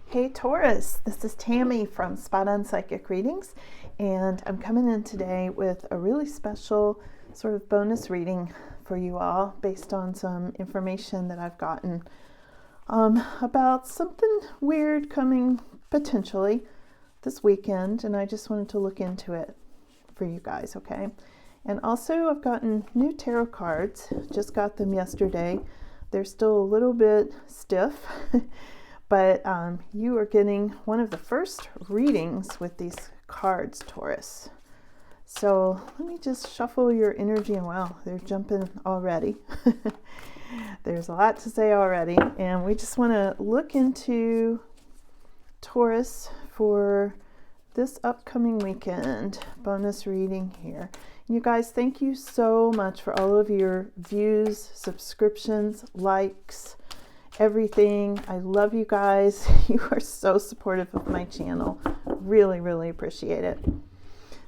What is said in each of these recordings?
Hey Taurus, this is Tammy from Spot On Psychic Readings, and I'm coming in today with a really special sort of bonus reading for you all based on some information that I've gotten about something weird coming potentially this weekend, and I just wanted to look into it for you guys, okay? And also I've gotten new tarot cards, just got them yesterday. They're still a little bit stiff. But you are getting one of the first readings with these cards, Taurus. So let me just shuffle your energy, and wow, they're jumping already. There's a lot to say already, and we just want to look into Taurus for this upcoming weekend. Bonus reading here. You guys, thank you so much for all of your views, subscriptions, likes, everything. I love you guys. You are so supportive of my channel. Really, really appreciate it.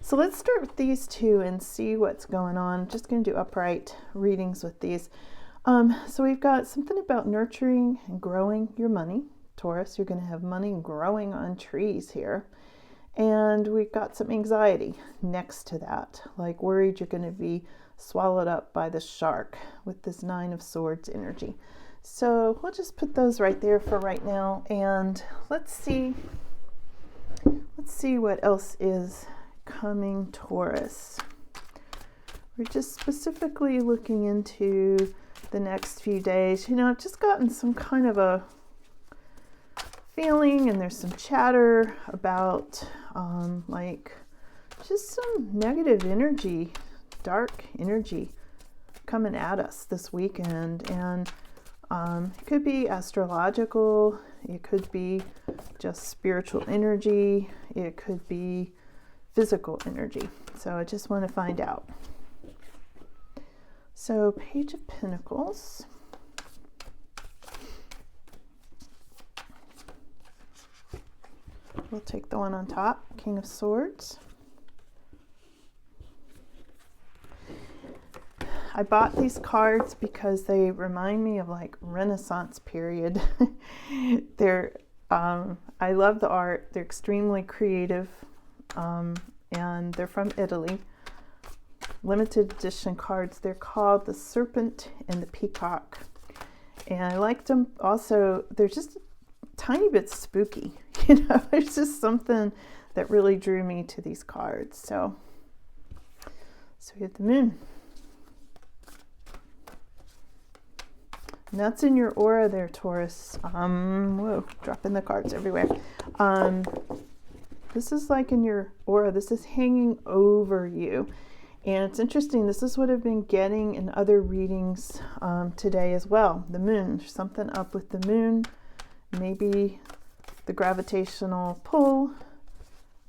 So let's start with these two and see what's going on. Just going to do upright readings with these. So we've got something about nurturing and growing your money. Taurus, you're going to have money growing on trees here. And we've got some anxiety next to that, like worried you're going to be swallowed up by the shark with this Nine of Swords energy. So we'll just put those right there for right now, and let's see what else is coming, Taurus. We're just specifically looking into the next few days. You know, I've just gotten some kind of a feeling, and there's some chatter about like just some negative energy, dark energy coming at us this weekend. And it could be astrological, it could be just spiritual energy, it could be physical energy. So I just want to find out. So Page of Pentacles. We'll take the one on top, King of Swords. I bought these cards because they remind me of like Renaissance period. I love the art. They're extremely creative, and they're from Italy. Limited edition cards. They're called the Serpent and the Peacock, and I liked them. Also, they're just a tiny bit spooky. You know, there's just something that really drew me to these cards. So we have the Moon. And that's in your aura there, Taurus. Whoa, dropping the cards everywhere. This is like in your aura. This is hanging over you. And it's interesting. This is what I've been getting in other readings today as well. The moon. There's something up with the moon. Maybe the gravitational pull.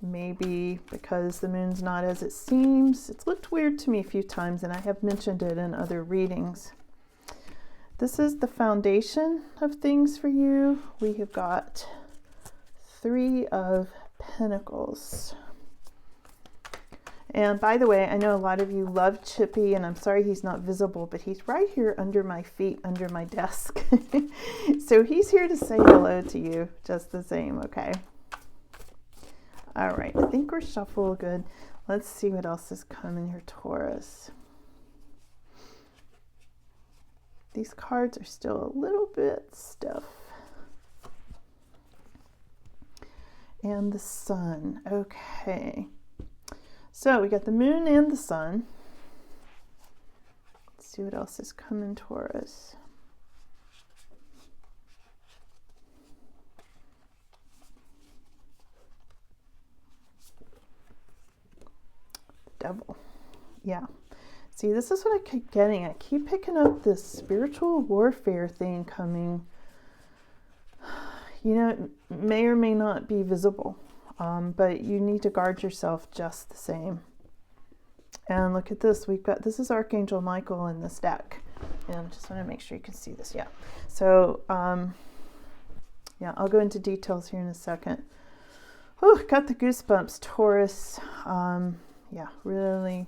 Maybe because the moon's not as it seems. It's looked weird to me a few times, and I have mentioned it in other readings. This is the foundation of things for you. We have got Three of Pentacles. And by the way, I know a lot of you love Chippy, and I'm sorry he's not visible, but he's right here under my feet, under my desk. So he's here to say hello to you just the same, okay? All right, I think we're shuffled good. Let's see what else is coming here, Taurus. These cards are still a little bit stiff. And the Sun. Okay. So we got the Moon and the Sun. Let's see what else is coming, Taurus. Devil. Yeah. See, this is what I keep getting. I keep picking up this spiritual warfare thing coming. You know, it may or may not be visible, but you need to guard yourself just the same. And look at this. This is Archangel Michael in this deck. And I just want to make sure you can see this. Yeah. So, yeah, I'll go into details here in a second. Oh, got the goosebumps, Taurus. Yeah, really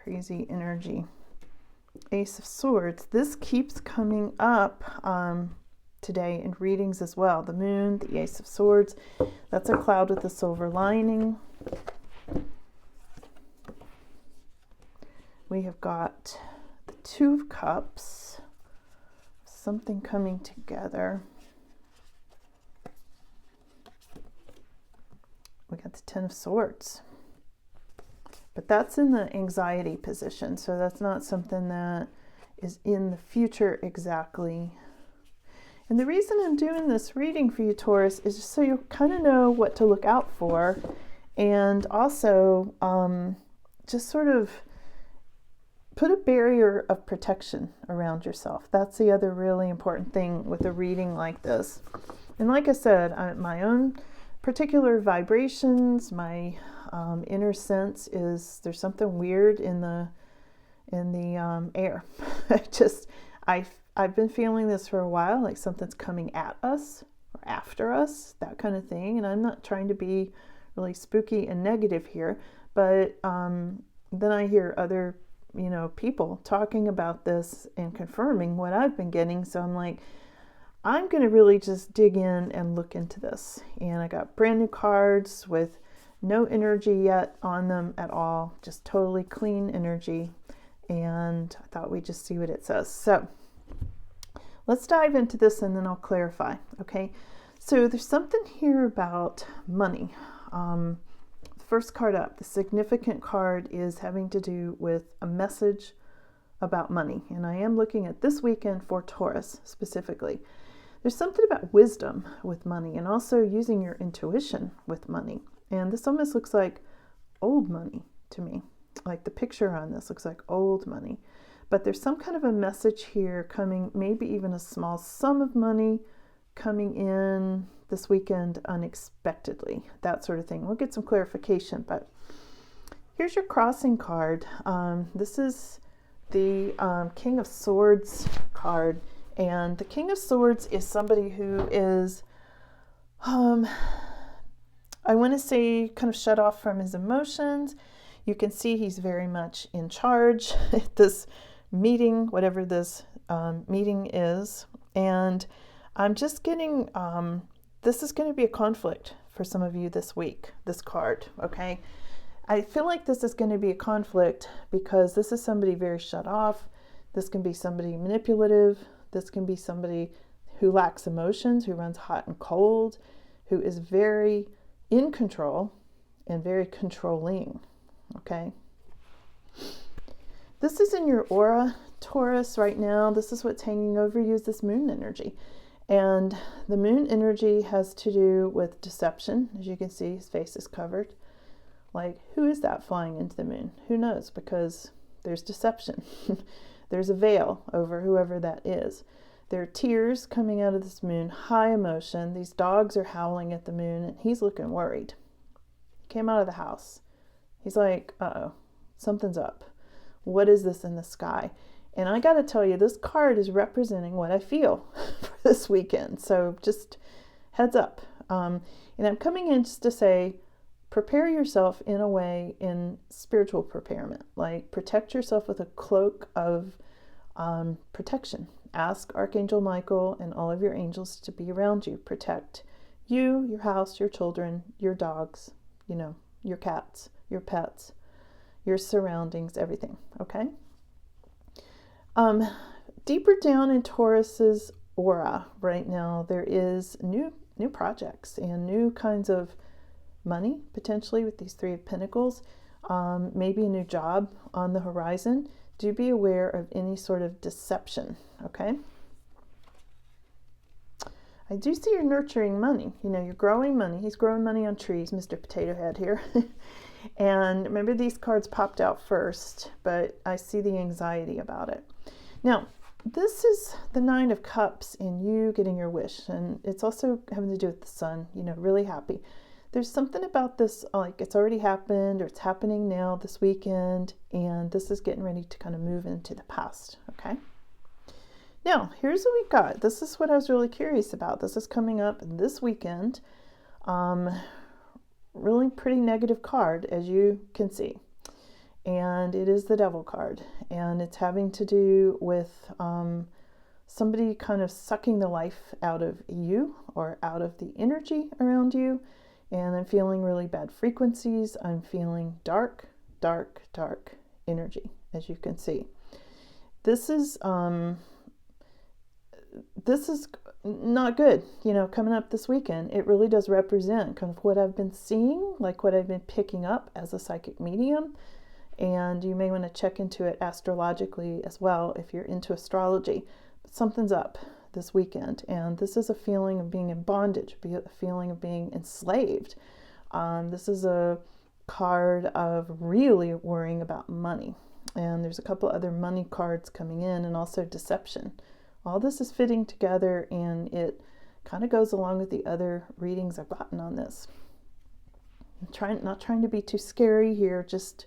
crazy energy. Ace of Swords. This keeps coming up today in readings as well. The moon, the Ace of Swords, that's a cloud with a silver lining. We have got the Two of Cups, something coming together. We got the Ten of Swords. But that's in the anxiety position, so that's not something that is in the future exactly. And the reason I'm doing this reading for you, Taurus, is just so you kind of know what to look out for, and also just sort of put a barrier of protection around yourself. That's the other really important thing with a reading like this. And like I said, my own particular vibrations, my inner sense is there's something weird in the air. I've been feeling this for a while, like something's coming at us or after us, that kind of thing. And I'm not trying to be really spooky and negative here, but then I hear other people talking about this and confirming what I've been getting. So I'm like, I'm going to really just dig in and look into this. And I got brand new cards with no energy yet on them at all, just totally clean energy. And I thought we'd just see what it says. So let's dive into this and then I'll clarify. Okay. So there's something here about money. The first card up, the significant card, is having to do with a message about money. And I am looking at this weekend for Taurus specifically. There's something about wisdom with money and also using your intuition with money. And this almost looks like old money to me. Like the picture on this looks like old money. But there's some kind of a message here coming, maybe even a small sum of money coming in this weekend unexpectedly, that sort of thing. We'll get some clarification, but here's your crossing card. This is the King of Swords card. And the King of Swords is somebody who is, I want to say, kind of shut off from his emotions. You can see he's very much in charge at this meeting, whatever this meeting is. And I'm just getting, this is going to be a conflict for some of you this week, this card, okay? I feel like this is going to be a conflict because this is somebody very shut off. This can be somebody manipulative. This can be somebody who lacks emotions, who runs hot and cold, who is very in control and very controlling, okay? This is in your aura, Taurus, right now. This is what's hanging over you, is this moon energy. And the moon energy has to do with deception. As you can see, his face is covered. Like, who is that flying into the moon? Who knows? Because there's deception. There's a veil over whoever that is. There are tears coming out of this moon, high emotion. These dogs are howling at the moon, and he's looking worried. He came out of the house. He's like, uh-oh, something's up. What is this in the sky? And I got to tell you, this card is representing what I feel for this weekend. So just heads up. And I'm coming in just to say, prepare yourself in a way, in spiritual preparement. Like, protect yourself with a cloak of protection. Ask Archangel Michael and all of your angels to be around you. Protect you, your house, your children, your dogs, your cats, your pets, your surroundings, everything, okay? Deeper down in Taurus's aura right now, there is new projects and new kinds of money, potentially with these Three of Pentacles, maybe a new job on the horizon. Do be aware of any sort of deception, okay? I do see you're nurturing money. You're growing money. He's growing money on trees, Mr. Potato Head here. And remember, these cards popped out first, but I see the anxiety about it. Now, this is the Nine of Cups and you getting your wish. And it's also having to do with the sun, really happy. There's something about this, like it's already happened or it's happening now this weekend, and this is getting ready to kind of move into the past, okay? Now, here's what we got. This is what I was really curious about. This is coming up this weekend. Really pretty negative card, as you can see. And it is the Devil card. And it's having to do with somebody kind of sucking the life out of you or out of the energy around you. And I'm feeling really bad frequencies. I'm feeling dark, dark, dark energy, as you can see. This is not good, coming up this weekend. It really does represent kind of what I've been seeing, like what I've been picking up as a psychic medium. And you may want to check into it astrologically as well if you're into astrology. But something's up this weekend, and this is a feeling of being in bondage, a feeling of being enslaved. This is a card of really worrying about money. And there's a couple other money cards coming in, and also deception. All this is fitting together, and it kind of goes along with the other readings I've gotten on this. I'm not trying to be too scary here, just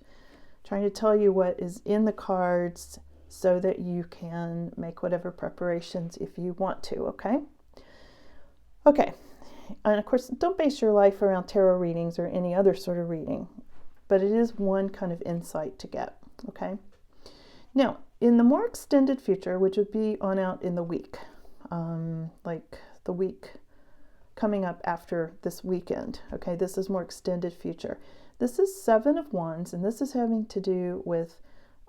trying to tell you what is in the cards so that you can make whatever preparations if you want to, okay? Okay, and of course, don't base your life around tarot readings or any other sort of reading, but it is one kind of insight to get, okay? Now, in the more extended future, which would be on out in the week, like the week coming up after this weekend, okay, this is more extended future. This is Seven of Wands, and this is having to do with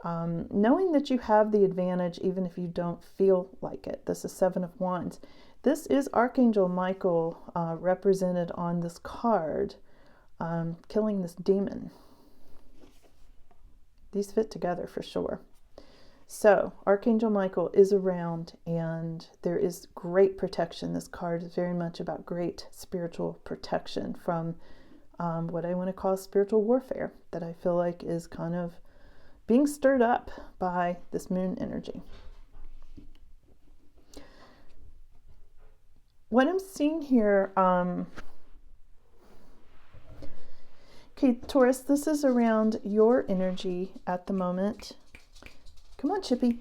knowing that you have the advantage even if you don't feel like it. This is Seven of Wands. This is Archangel Michael represented on this card, killing this demon. These fit together for sure. So Archangel Michael is around, and there is great protection. This card is very much about great spiritual protection from what I want to call spiritual warfare that I feel like is kind of being stirred up by this moon energy. What I'm seeing here, okay, Taurus, this is around your energy at the moment. Come on, Chippy.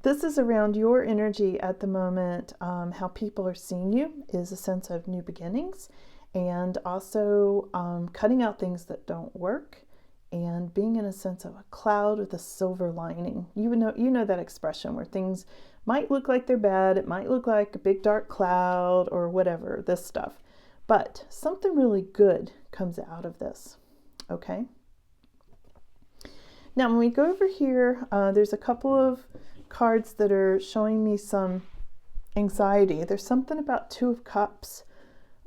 This is around your energy at the moment. How people are seeing you is a sense of new beginnings, and also cutting out things that don't work, and being in a sense of a cloud with a silver lining. You know that expression where things might look like they're bad. It might look like a big dark cloud or whatever, this stuff. But something really good comes out of this, okay? Now, when we go over here, there's a couple of cards that are showing me some anxiety. There's something about Two of Cups,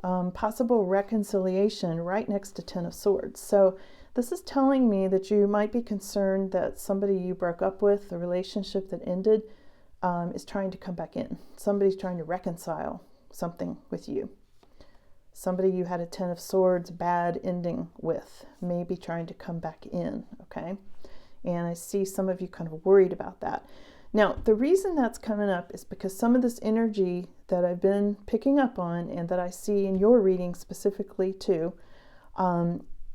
possible reconciliation right next to Ten of Swords. So this is telling me that you might be concerned that somebody you broke up with, the relationship that ended, is trying to come back in. Somebody's trying to reconcile something with you. Somebody you had a Ten of Swords bad ending with, maybe trying to come back in, okay? And I see some of you kind of worried about that. Now, the reason that's coming up is because some of this energy that I've been picking up on, and that I see in your reading specifically too,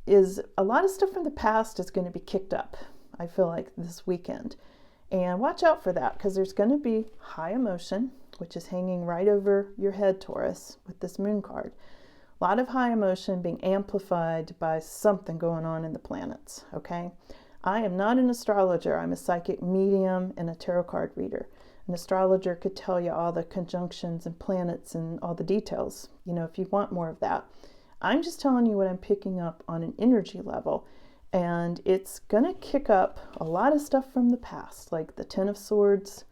is a lot of stuff from the past is going to be kicked up, I feel like, this weekend. And watch out for that, because there's going to be high emotion, which is hanging right over your head, Taurus, with this moon card. A lot of high emotion being amplified by something going on in the planets, okay? I am not an astrologer. I'm a psychic medium and a tarot card reader. An astrologer could tell you all the conjunctions and planets and all the details, if you want more of that. I'm just telling you what I'm picking up on an energy level, and it's going to kick up a lot of stuff from the past, like the Ten of Swords,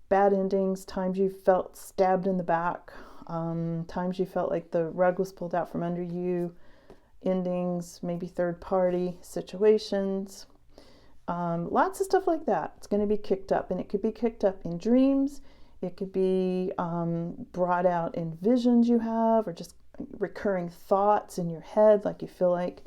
bad endings, times you felt stabbed in the back, times you felt like the rug was pulled out from under you, endings, maybe third party situations. Lots of stuff like that. It's going to be kicked up, and it could be kicked up in dreams. It could be brought out in visions you have, or just recurring thoughts in your head, like you feel like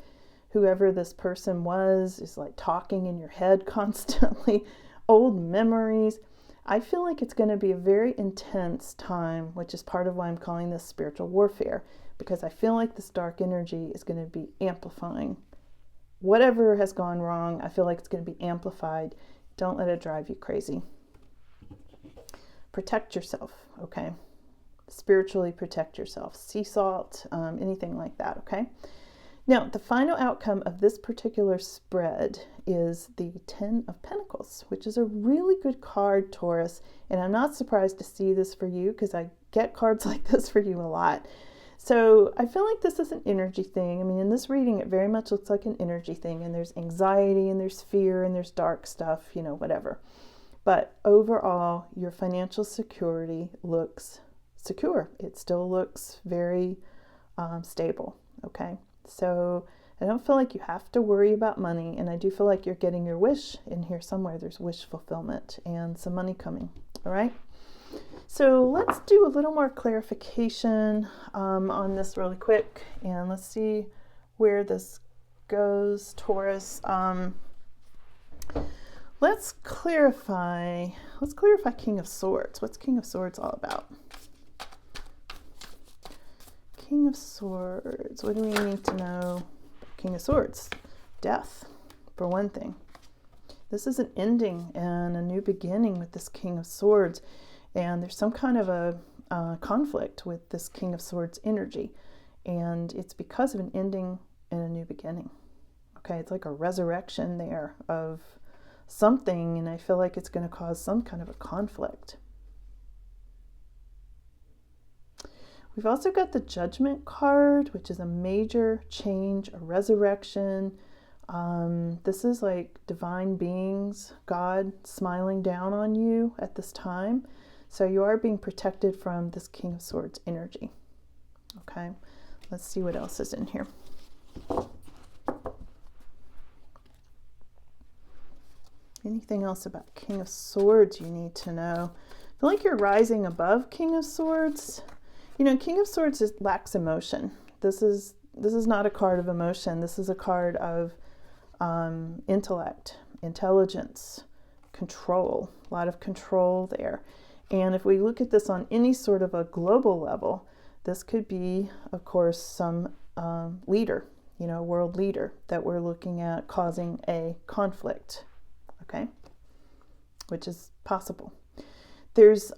whoever this person was is like talking in your head constantly. Old memories. I feel like it's going to be a very intense time, which is part of why I'm calling this spiritual warfare, because I feel like this dark energy is going to be amplifying whatever has gone wrong. I feel like it's going to be amplified. Don't let it drive you crazy. Protect yourself, okay? Spiritually protect yourself. Sea salt, anything like that, okay? Now, the final outcome of this particular spread is the 10 of Pentacles, which is a really good card, Taurus. And I'm not surprised to see this for you because I get cards like this for you a lot. So I feel like this is an energy thing. I mean, in this reading, it very much looks like an energy thing. And there's anxiety and there's fear and there's dark stuff, you know, whatever. But overall, your financial security looks secure. It still looks very stable, okay? So I don't feel like you have to worry about money, and I do feel like you're getting your wish in here somewhere. There's wish fulfillment and some money coming, all right? So let's do a little more clarification on this really quick, and let's see where this goes, Taurus. Let's clarify King of Swords. What's King of Swords all about? King of Swords, what do we need to know? King of Swords, death, for one thing. This is an ending and a new beginning with this King of Swords. And there's some kind of a conflict with this King of Swords energy. And it's because of an ending and a new beginning. Okay, it's like a resurrection there of something. And I feel like it's going to cause some kind of a conflict. We've also got the Judgment card, which is a major change, a resurrection. This is like divine beings, God smiling down on you at this time. So you are being protected from this King of Swords energy. Okay, let's see what else is in here. Anything else about King of Swords you need to know? I feel like you're rising above King of Swords. You know, King of Swords lacks emotion. This is not a card of emotion. This is a card of intellect, intelligence, control, a lot of control there. And if we look at this on any sort of a global level, this could be, of course, some leader, you know, world leader that we're looking at causing a conflict, okay, which is possible. There's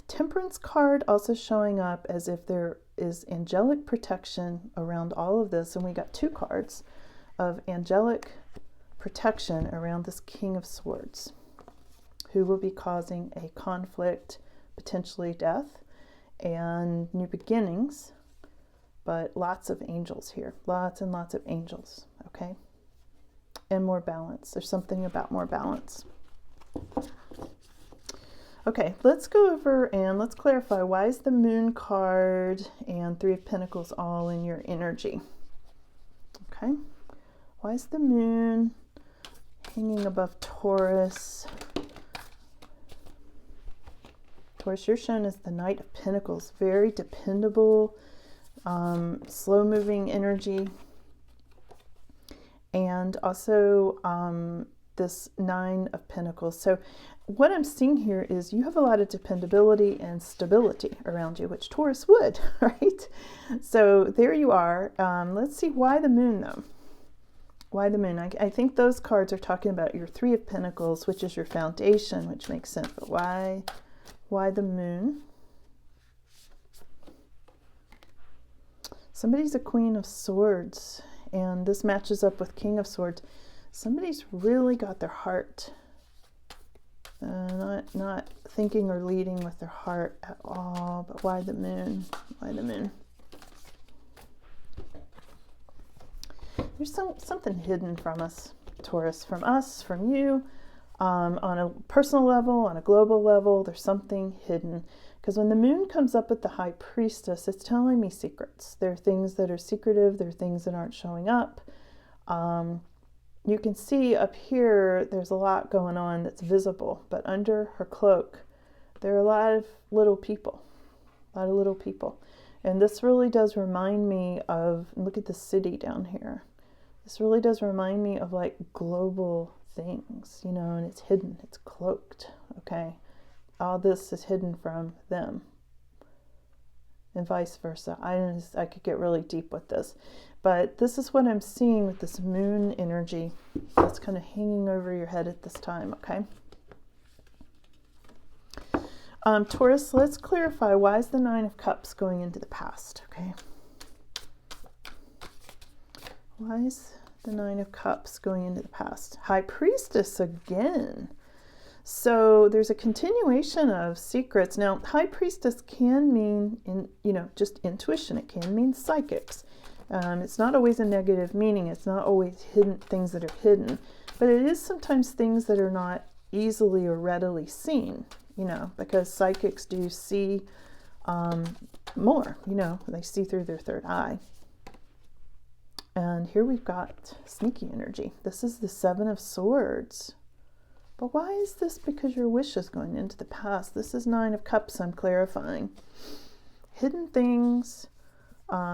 Temperance card also showing up as if there is angelic protection around all of this. And we got two cards of angelic protection around this King of Swords, who will be causing a conflict, potentially death, and new beginnings, but lots of angels here. Lots and lots of angels, okay? And more balance. There's something about more balance. Okay, let's go over and let's clarify, why is the Moon card and Three of Pentacles all in your energy? Okay, why is the Moon hanging above Taurus? Taurus, you're shown as the Knight of Pentacles, very dependable, slow-moving energy, and also this Nine of Pentacles. So what I'm seeing here is you have a lot of dependability and stability around you, which Taurus would, right? So there you are. Let's see, why the Moon, though? Why the Moon? I think those cards are talking about your Three of Pentacles, which is your foundation, which makes sense. But why the Moon? Somebody's a Queen of Swords, and this matches up with King of Swords. Somebody's really got their heart. Not thinking or leading with their heart at all. But why the Moon? Why the Moon? There's something hidden from us, Taurus, from us, from you, on a personal level, on a global level. There's something hidden. Because when the Moon comes up with the High Priestess, it's telling me secrets. There are things that are secretive. There are things that aren't showing up. You can see up here, there's a lot going on that's visible, but under her cloak, there are a lot of little people, And this really does remind me of, look at the city down here. This really does remind me of like global things, you know, and it's hidden, it's cloaked, okay? All this is hidden from them. And vice versa. I could get really deep with this. But this is what I'm seeing with this Moon energy that's kind of hanging over your head at this time, okay? Taurus, let's clarify, why is the Nine of Cups going into the past, okay? Why is the Nine of Cups going into the past? High Priestess again. So there's a continuation of secrets. Now, High Priestess can mean, just intuition. It can mean psychics. It's not always a negative meaning. It's not always hidden things that are hidden. But it is sometimes things that are not easily or readily seen, because psychics do see more, they see through their third eye. And here we've got sneaky energy. This is the Seven of Swords. But why is this? Because your wish is going into the past. This is Nine of Cups, I'm clarifying. Hidden things,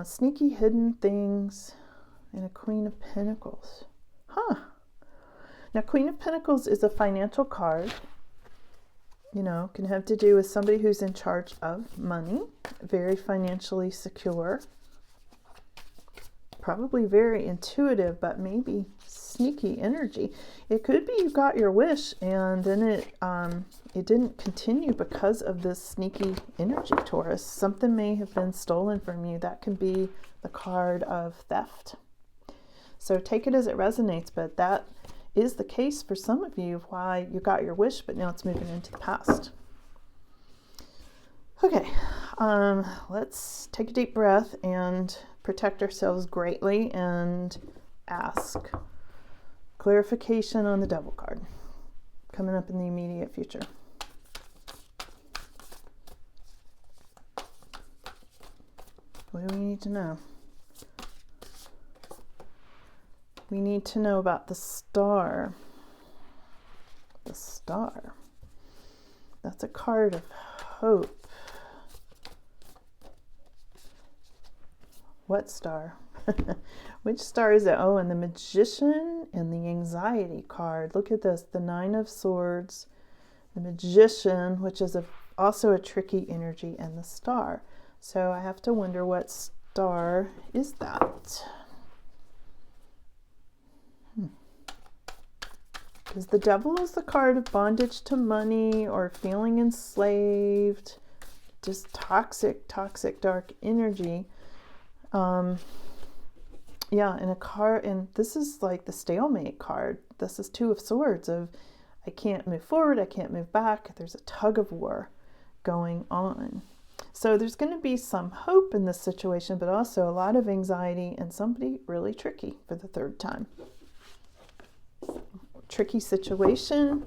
sneaky hidden things, and a Queen of Pentacles. Now, Queen of Pentacles is a financial card. Can have to do with somebody who's in charge of money, very financially secure, probably very intuitive, but maybe sneaky energy. It could be you got your wish and then it didn't continue because of this sneaky energy, Taurus. Something may have been stolen from you. That can be the card of theft. So take it as it resonates, but that is the case for some of you of why you got your wish, but now it's moving into the past. Okay, let's take a deep breath and protect ourselves greatly and ask clarification on the Devil card coming up in the immediate future. What do we need to know? We need to know about the Star. The Star. That's a card of hope. What star? Which star is it? Oh, and the Magician and the Anxiety card. Look at this. The Nine of Swords, the Magician, which is also a tricky energy, and the Star. So I have to wonder what star is that? Because the Devil is the card of bondage to money or feeling enslaved, just toxic, dark energy. Yeah, and a card, and this is like the stalemate card. This is Two of Swords of I can't move forward, I can't move back. There's a tug of war going on. So there's going to be some hope in this situation, but also a lot of anxiety and somebody really tricky for the third time. Tricky situation,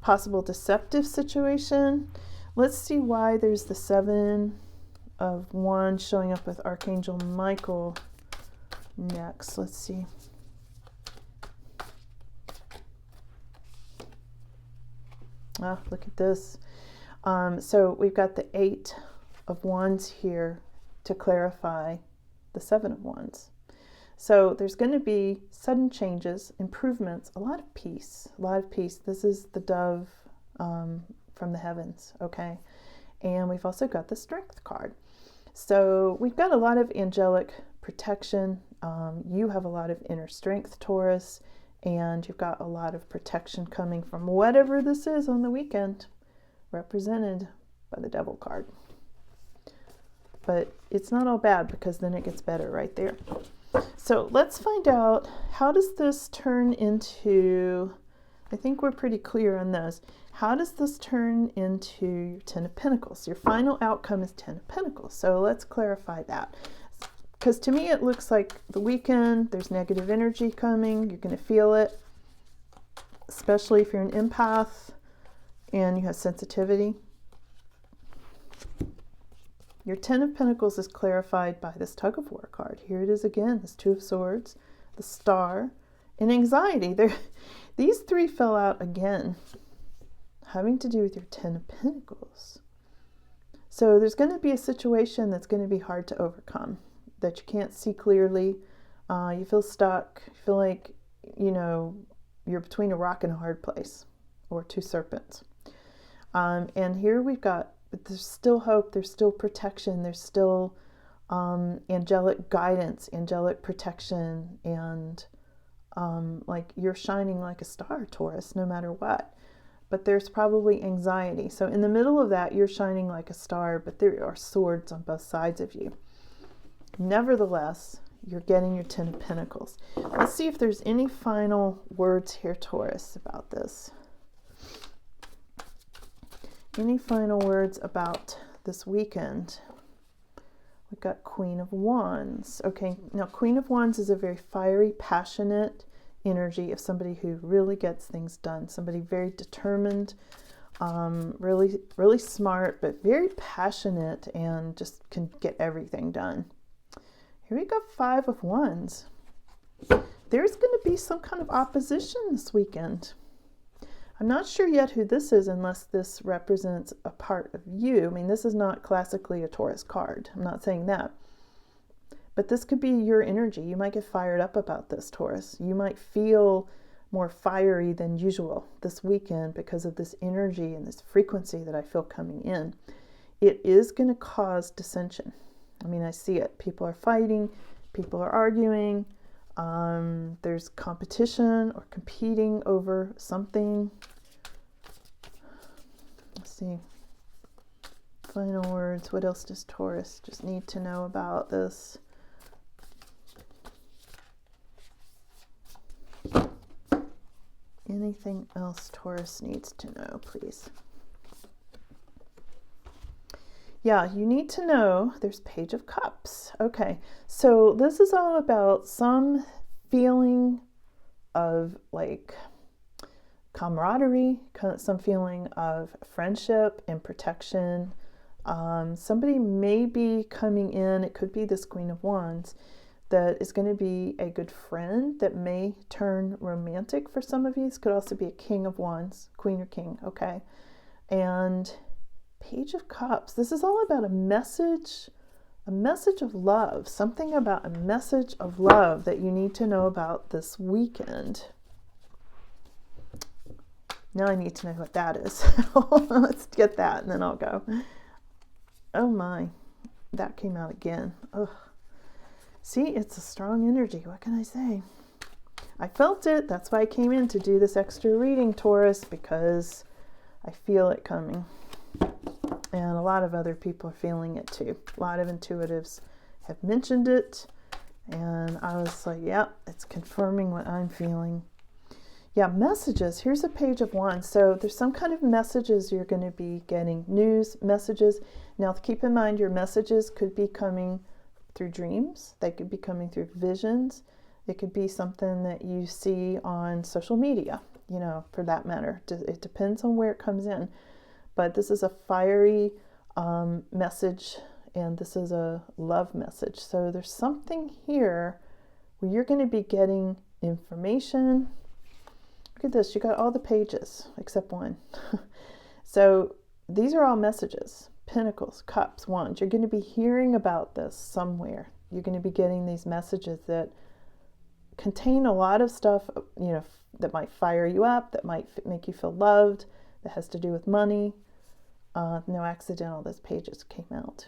possible deceptive situation. Let's see why there's the Seven of Wands showing up with Archangel Michael next. Let's see. Look at this. So we've got the Eight of Wands here to clarify the Seven of Wands. So there's going to be sudden changes, improvements, a lot of peace, This is the dove from the heavens, okay? And we've also got the Strength card. So we've got a lot of angelic protection. You have a lot of inner strength, Taurus, and you've got a lot of protection coming from whatever this is on the weekend, represented by the Devil card. But it's not all bad because then it gets better right there. So let's find out, how does this turn into, I think we're pretty clear on those. How does this turn into your Ten of Pentacles? Your final outcome is Ten of Pentacles. So let's clarify that. Because to me it looks like the weekend, there's negative energy coming. You're going to feel it, especially if you're an empath and you have sensitivity. Your Ten of Pentacles is clarified by this Tug of War card. Here it is again, this Two of Swords, the Star, and Anxiety. These three fell out again, having to do with your Ten of Pentacles. So there's going to be a situation that's going to be hard to overcome, that you can't see clearly. You feel stuck. You feel like, you're between a rock and a hard place, or two serpents. And here we've got, but there's still hope, there's still protection, there's still angelic guidance, angelic protection, and like you're shining like a star, Taurus, no matter what. But there's probably anxiety. So in the middle of that, you're shining like a star, but there are swords on both sides of you. Nevertheless, you're getting your Ten of Pentacles. Let's see if there's any final words here, Taurus, about this. Any final words about this weekend? We've got Queen of Wands. Okay, now Queen of Wands is a very fiery, passionate energy of somebody who really gets things done. Somebody very determined, really smart, but very passionate and just can get everything done. Here we got Five of Wands. There's going to be some kind of opposition this weekend. I'm not sure yet who this is unless this represents a part of you. I mean, this is not classically a Taurus card. I'm not saying that. But this could be your energy. You might get fired up about this, Taurus. You might feel more fiery than usual this weekend because of this energy and this frequency that I feel coming in. It is going to cause dissension. I mean, I see it. People are fighting. People are arguing. There's competition or competing over something. Let's see. Final words. What else does Taurus just need to know about this? Anything else Taurus needs to know, please? Yeah, you need to know there's Page of Cups. Okay, so this is all about some feeling of like camaraderie, some feeling of friendship and protection. Somebody may be coming in, it could be this Queen of Wands, that is going to be a good friend that may turn romantic for some of you. This could also be a King of Wands, Queen or King, okay? And Page of Cups, this is all about a message of love, something about a message of love that you need to know about this weekend. Now I need to know what that is. Let's get that and then I'll go. Oh my, that came out again. Ugh. See, it's a strong energy. What can I say? I felt it. That's why I came in to do this extra reading, Taurus, because I feel it coming. And a lot of other people are feeling it too. A lot of intuitives have mentioned it. And I was like, yeah, it's confirming what I'm feeling. Yeah, messages. Here's a Page of Wands. So there's some kind of messages you're going to be getting. News, messages. Now keep in mind your messages could be coming through dreams. They could be coming through visions. It could be something that you see on social media, you know, for that matter. It depends on where it comes in. But this is a fiery message, and this is a love message. So there's something here where you're going to be getting information. Look at this. You got all the pages except one. So these are all messages. Pentacles, Cups, Wands. You're going to be hearing about this somewhere. You're going to be getting these messages that contain a lot of stuff, you know, that might fire you up, that might make you feel loved, that has to do with money. No accidental, those pages came out.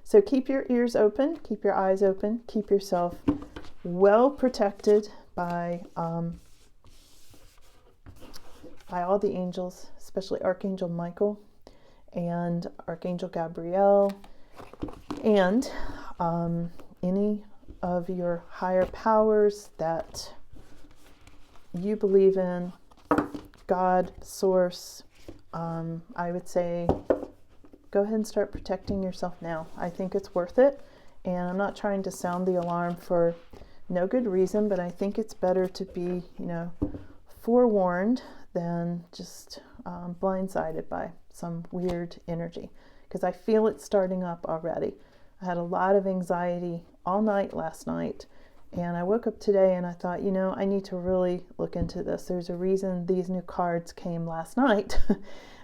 So keep your ears open, keep your eyes open, keep yourself well protected by all the angels, especially Archangel Michael and Archangel Gabriel, and any of your higher powers that you believe in, God, Source. I would say go ahead and start protecting yourself now. I think it's worth it, and I'm not trying to sound the alarm for no good reason, but I think it's better to be, you know, forewarned than just blindsided by some weird energy, because I feel it starting up already. I had a lot of anxiety all night last night, and I woke up today and I thought, you know, I need to really look into this. There's a reason these new cards came last night.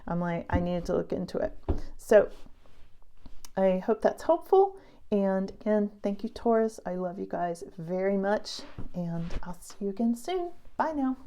I'm like, I needed to look into it. So I hope that's helpful. And again, thank you, Taurus. I love you guys very much, and I'll see you again soon. Bye now.